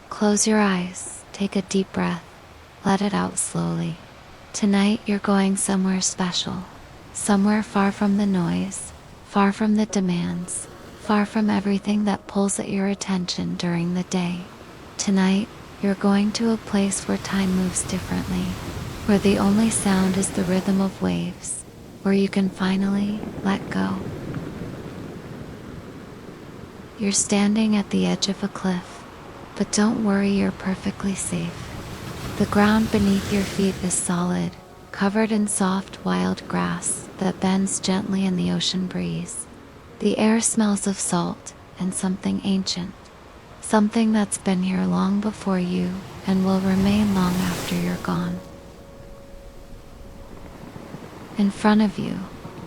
Close your eyes, take a deep breath, let it out slowly. Tonight you're going somewhere special, somewhere far from the noise, far from the demands, far from everything that pulls at your attention during the day. Tonight, you're going to a place where time moves differently, where the only sound is the rhythm of waves, where you can finally let go. You're standing at the edge of a cliff, but don't worry, you're perfectly safe. The ground beneath your feet is solid, covered in soft wild grass that bends gently in the ocean breeze. The air smells of salt and something ancient, something that's been here long before you and will remain long after you're gone. In front of you,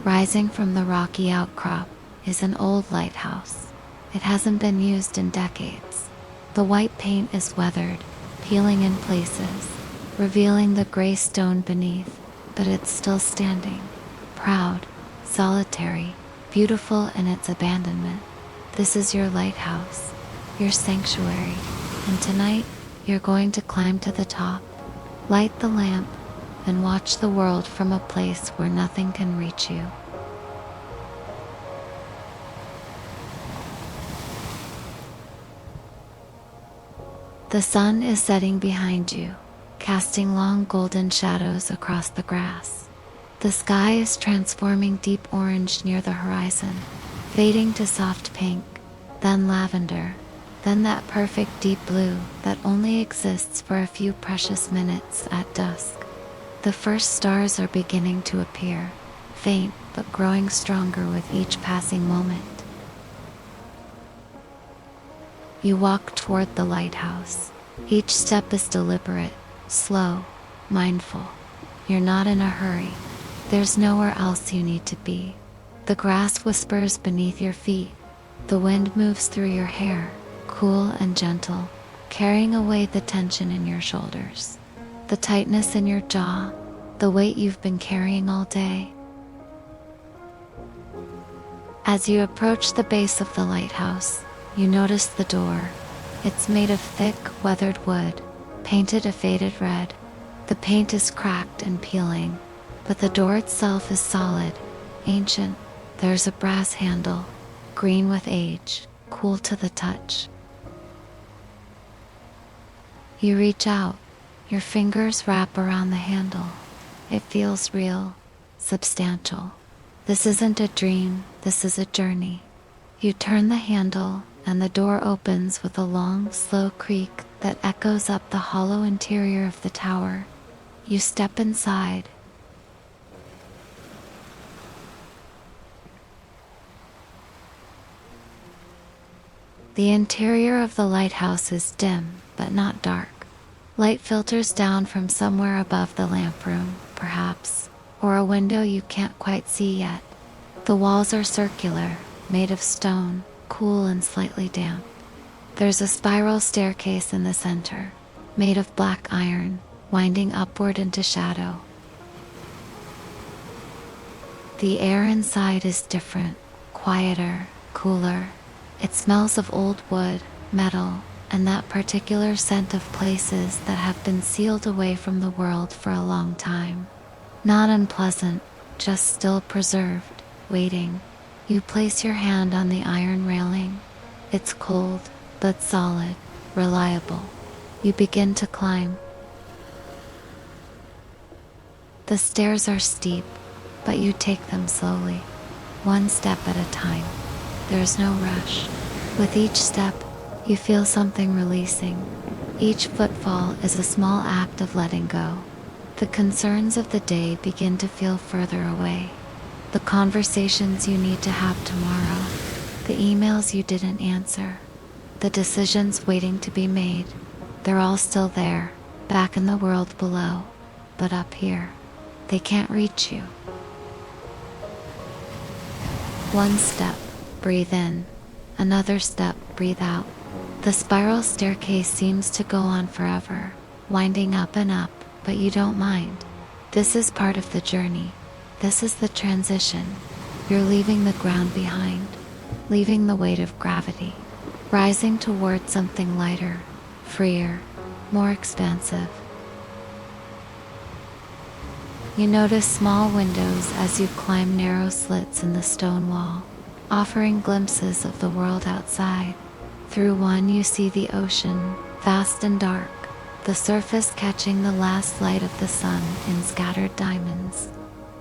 rising from the rocky outcrop, is an old lighthouse. It hasn't been used in decades. The white paint is weathered, peeling in places, revealing the gray stone beneath, but it's still standing, proud, solitary, beautiful in its abandonment. This is your lighthouse, your sanctuary, and tonight you're going to climb to the top, light the lamp, and watch the world from a place where nothing can reach you. The sun is setting behind you, casting long golden shadows across the grass. The sky is transforming deep orange near the horizon, fading to soft pink, then lavender, then that perfect deep blue that only exists for a few precious minutes at dusk. The first stars are beginning to appear, faint but growing stronger with each passing moment. You walk toward the lighthouse. Each step is deliberate, slow, mindful. You're not in a hurry. There's nowhere else you need to be. The grass whispers beneath your feet. The wind moves through your hair, cool and gentle, carrying away the tension in your shoulders, the tightness in your jaw, the weight you've been carrying all day. As you approach the base of the lighthouse, you notice the door. It's made of thick, weathered wood, painted a faded red. The paint is cracked and peeling, but the door itself is solid, ancient. There's a brass handle, green with age, cool to the touch. You reach out, your fingers wrap around the handle. It feels real, substantial. This isn't a dream, this is a journey. You turn the handle, and the door opens with a long, slow creak that echoes up the hollow interior of the tower. You step inside. The interior of the lighthouse is dim, but not dark. Light filters down from somewhere above the lamp room, perhaps, or a window you can't quite see yet. The walls are circular, made of stone, cool and slightly damp. There's a spiral staircase in the center, made of black iron, winding upward into shadow. The air inside is different, quieter, cooler. It smells of old wood, metal, and that particular scent of places that have been sealed away from the world for a long time. Not unpleasant, just still preserved, waiting. You place your hand on the iron railing. It's cold, but solid, reliable. You begin to climb. The stairs are steep, but you take them slowly, one step at a time. There's no rush. With each step, you feel something releasing. Each footfall is a small act of letting go. The concerns of the day begin to feel further away. The conversations you need to have tomorrow, the emails you didn't answer, the decisions waiting to be made, they're all still there, back in the world below, but up here, they can't reach you. One step, breathe in. Another step, breathe out. The spiral staircase seems to go on forever, winding up and up, but you don't mind. This is part of the journey. This is the transition. You're leaving the ground behind, leaving the weight of gravity, rising toward something lighter, freer, more expansive. You notice small windows as you climb narrow slits in the stone wall, offering glimpses of the world outside. Through one you see the ocean, vast and dark, the surface catching the last light of the sun in scattered diamonds.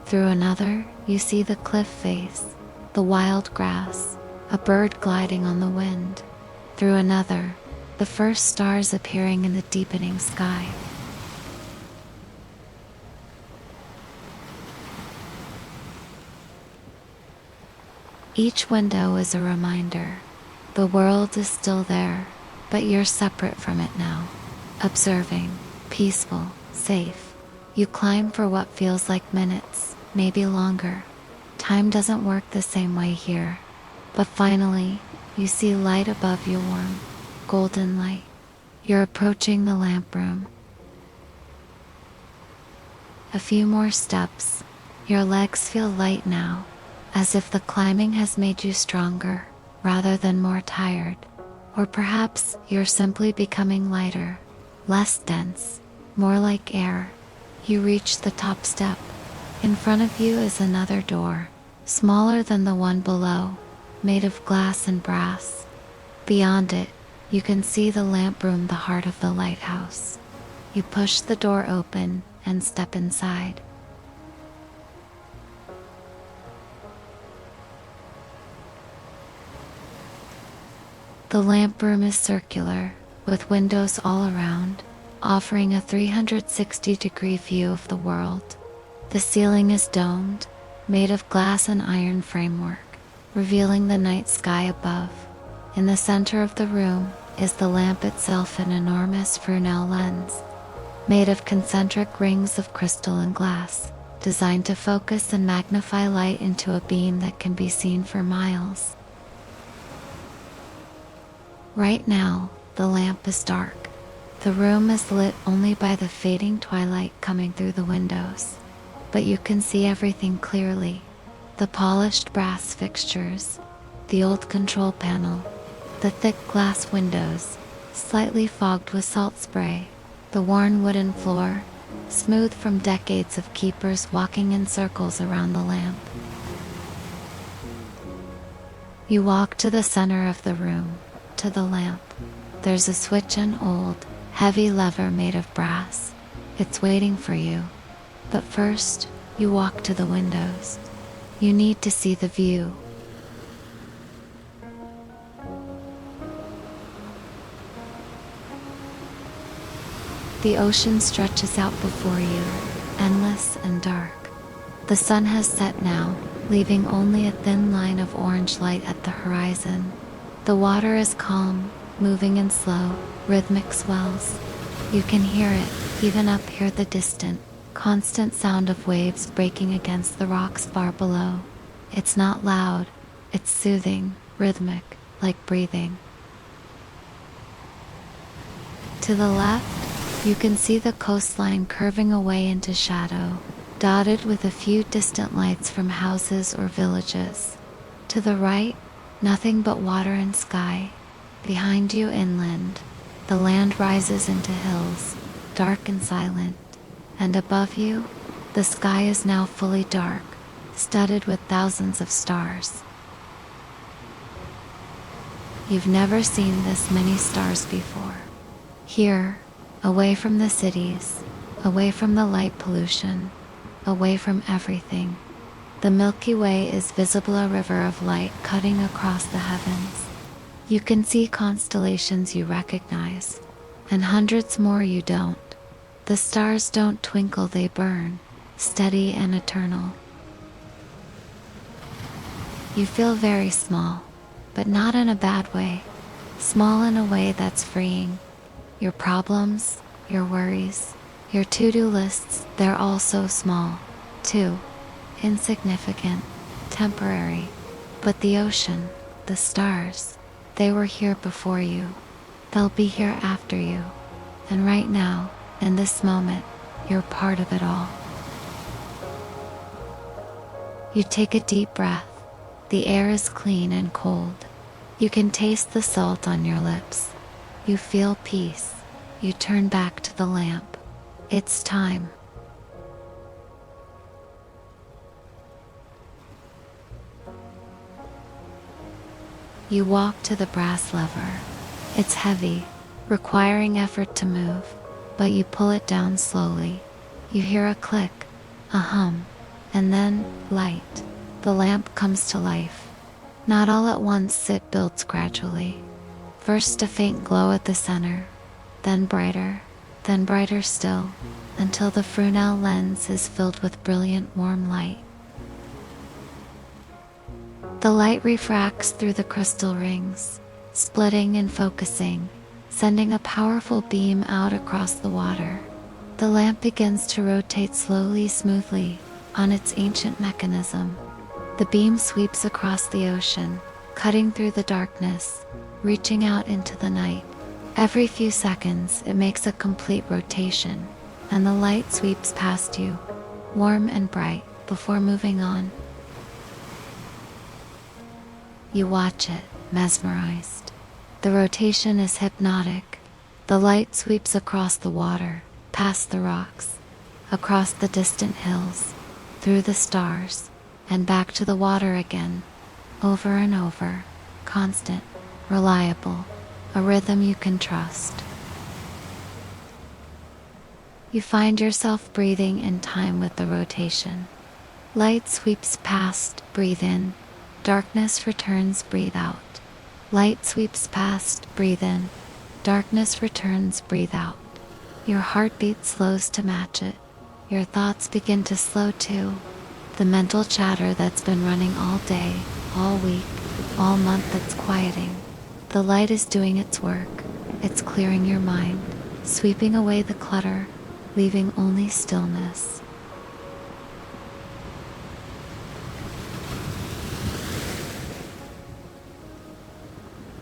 Through another, you see the cliff face, the wild grass, a bird gliding on the wind. Through another, the first stars appearing in the deepening sky. Each window is a reminder. The world is still there, but you're separate from it now. Observing, peaceful, safe. You climb for what feels like minutes, maybe longer. Time doesn't work the same way here. But finally, you see light above you, warm, golden light. You're approaching the lamp room. A few more steps. Your legs feel light now, as if the climbing has made you stronger, rather than more tired. Or perhaps you're simply becoming lighter, less dense, more like air. You reach the top step. In front of you is another door, smaller than the one below, made of glass and brass. Beyond it, you can see the lamp room, the heart of the lighthouse. You push the door open and step inside. The lamp room is circular, with windows all around, offering a 360-degree view of the world. The ceiling is domed, made of glass and iron framework, revealing the night sky above. In the center of the room is the lamp itself, an enormous Fresnel lens, made of concentric rings of crystal and glass, designed to focus and magnify light into a beam that can be seen for miles. Right now, the lamp is dark. The room is lit only by the fading twilight coming through the windows. But you can see everything clearly. The polished brass fixtures, the old control panel, the thick glass windows, slightly fogged with salt spray, the worn wooden floor, smooth from decades of keepers walking in circles around the lamp. You walk to the center of the room, to the lamp. There's a switch, an old, heavy lever made of brass. It's waiting for you. But first, you walk to the windows. You need to see the view. The ocean stretches out before you, endless and dark. The sun has set now, leaving only a thin line of orange light at the horizon. The water is calm, moving in slow, rhythmic swells. You can hear it, even up here, the distant, constant sound of waves breaking against the rocks far below. It's not loud, it's soothing, rhythmic, like breathing. To the left, you can see the coastline curving away into shadow, dotted with a few distant lights from houses or villages. To the right, nothing but water and sky. Behind you, inland, the land rises into hills, dark and silent. And above you, the sky is now fully dark, studded with thousands of stars. You've never seen this many stars before. Here, away from the cities, away from the light pollution, away from everything, the Milky Way is visible, a river of light cutting across the heavens. You can see constellations you recognize, and hundreds more you don't. The stars don't twinkle, they burn, steady and eternal. You feel very small, but not in a bad way. Small in a way that's freeing. Your problems, your worries, your to-do lists, they're all so small, too. Insignificant, temporary. But the ocean, the stars, they were here before you. They'll be here after you. And right now, in this moment, you're part of it all. You take a deep breath. The air is clean and cold. You can taste the salt on your lips. You feel peace, You turn back to the lamp. It's time. You walk to the brass lever. It's heavy, requiring effort to move, but you pull it down slowly. You hear a click, a hum, and then light. The lamp comes to life. Not all at once, it builds gradually. First a faint glow at the center, then brighter still, until the Fresnel lens is filled with brilliant warm light. The light refracts through the crystal rings, splitting and focusing, sending a powerful beam out across the water. The lamp begins to rotate slowly, smoothly, on its ancient mechanism. The beam sweeps across the ocean, cutting through the darkness, reaching out into the night. Every few seconds, it makes a complete rotation, and the light sweeps past you, warm and bright, before moving on. You watch it, mesmerized. The rotation is hypnotic. The light sweeps across the water, past the rocks, across the distant hills, through the stars, and back to the water again, over and over, constant, reliable, a rhythm you can trust. You find yourself breathing in time with the rotation. Light sweeps past, breathe in. Darkness returns, breathe out. Light sweeps past, breathe in. Darkness returns, breathe out. Your heartbeat slows to match it. Your thoughts begin to slow too. The mental chatter that's been running all day, all week, all month, that's quieting. The light is doing its work. It's clearing your mind, sweeping away the clutter, leaving only stillness.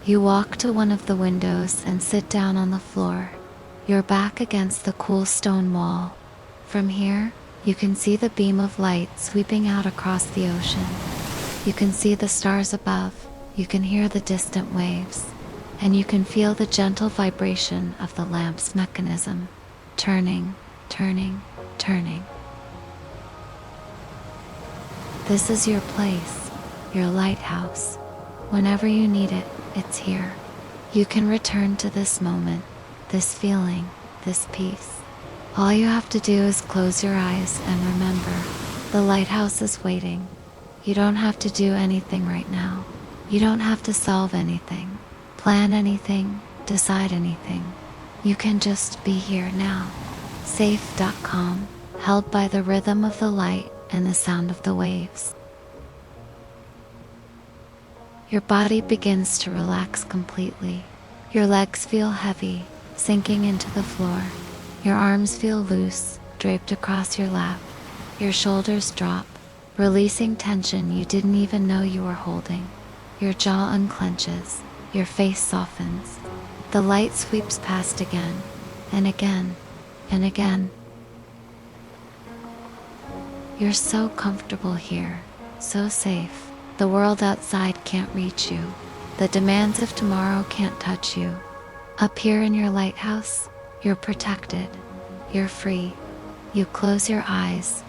You walk to one of the windows and sit down on the floor, your back against the cool stone wall. From here, you can see the beam of light sweeping out across the ocean. You can see the stars above, you can hear the distant waves, and you can feel the gentle vibration of the lamp's mechanism, turning, turning, turning. This is your place, your lighthouse. Whenever you need it, it's here. You can return to this moment, this feeling, this peace. All you have to do is close your eyes and remember, the lighthouse is waiting. You don't have to do anything right now. You don't have to solve anything, plan anything, decide anything. You can just be here now. Safe.com, held by the rhythm of the light and the sound of the waves. Your body begins to relax completely. Your legs feel heavy, sinking into the floor. Your arms feel loose, draped across your lap. Your shoulders drop, releasing tension you didn't even know you were holding. Your jaw unclenches, your face softens. The light sweeps past again, and again, and again. You're so comfortable here, so safe. The world outside can't reach you. The demands of tomorrow can't touch you. Up here in your lighthouse, you're protected. You're free. You close your eyes.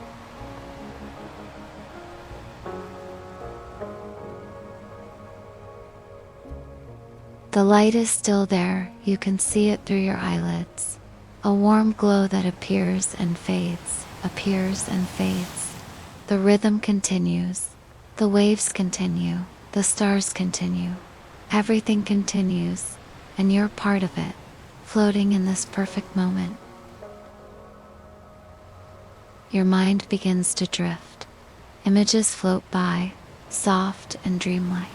The light is still there. You can see it through your eyelids. A warm glow that appears and fades, appears and fades. The rhythm continues. The waves continue. The stars continue. Everything continues, and you're part of it, floating in this perfect moment. Your mind begins to drift. Images float by, soft and dreamlike.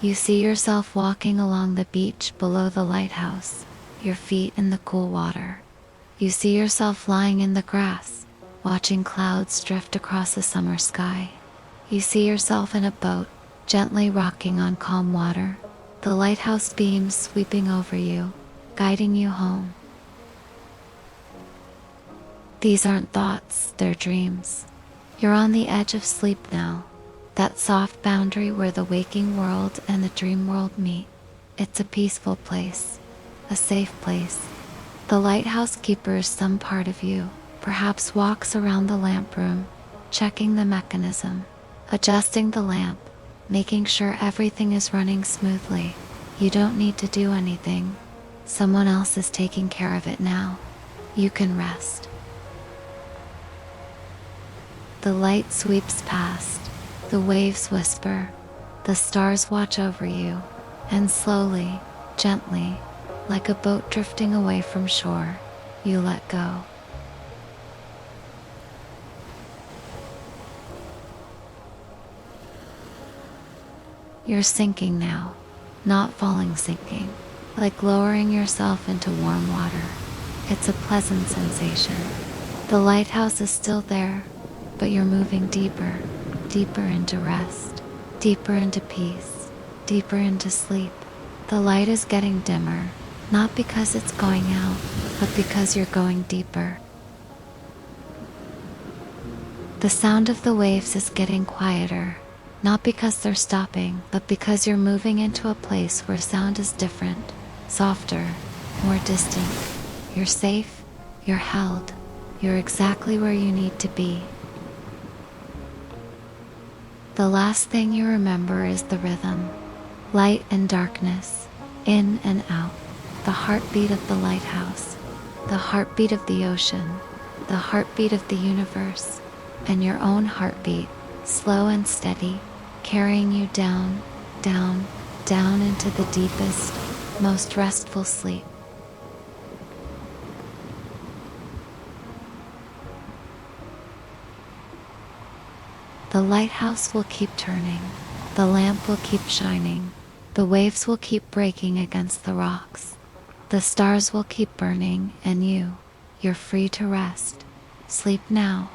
You see yourself walking along the beach below the lighthouse, your feet in the cool water. You see yourself lying in the grass, watching clouds drift across the summer sky. You see yourself in a boat, gently rocking on calm water, the lighthouse beams sweeping over you, guiding you home. These aren't thoughts, they're dreams. You're on the edge of sleep now, that soft boundary where the waking world and the dream world meet. It's a peaceful place, a safe place, The lighthouse keeper is some part of you, perhaps walks around the lamp room, checking the mechanism, adjusting the lamp, making sure everything is running smoothly. You don't need to do anything. Someone else is taking care of it now. You can rest. The light sweeps past, the waves whisper, the stars watch over you, and slowly, gently, like a boat drifting away from shore, you let go. You're sinking now, not falling, sinking, like lowering yourself into warm water. It's a pleasant sensation. The lighthouse is still there, but you're moving deeper, deeper into rest, deeper into peace, deeper into sleep. The light is getting dimmer, not because it's going out, but because you're going deeper. The sound of the waves is getting quieter, not because they're stopping, but because you're moving into a place where sound is different, softer, more distant. You're safe, you're held, you're exactly where you need to be. The last thing you remember is the rhythm, light and darkness, in and out, the heartbeat of the lighthouse, the heartbeat of the ocean, the heartbeat of the universe, and your own heartbeat, slow and steady, carrying you down, down, down into the deepest, most restful sleep. The lighthouse will keep turning, the lamp will keep shining, the waves will keep breaking against the rocks, the stars will keep burning, and you're free to rest. Sleep now.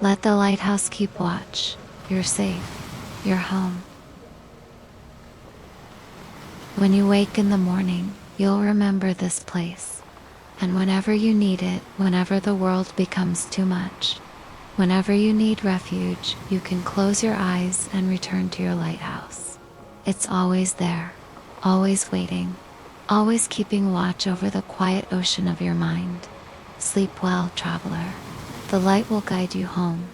Let the lighthouse keep watch. You're safe. You're home. When you wake in the morning, you'll remember this place. And whenever you need it, whenever the world becomes too much, whenever you need refuge, you can close your eyes and return to your lighthouse. It's always there, always waiting, always keeping watch over the quiet ocean of your mind. Sleep well, traveler. The light will guide you home.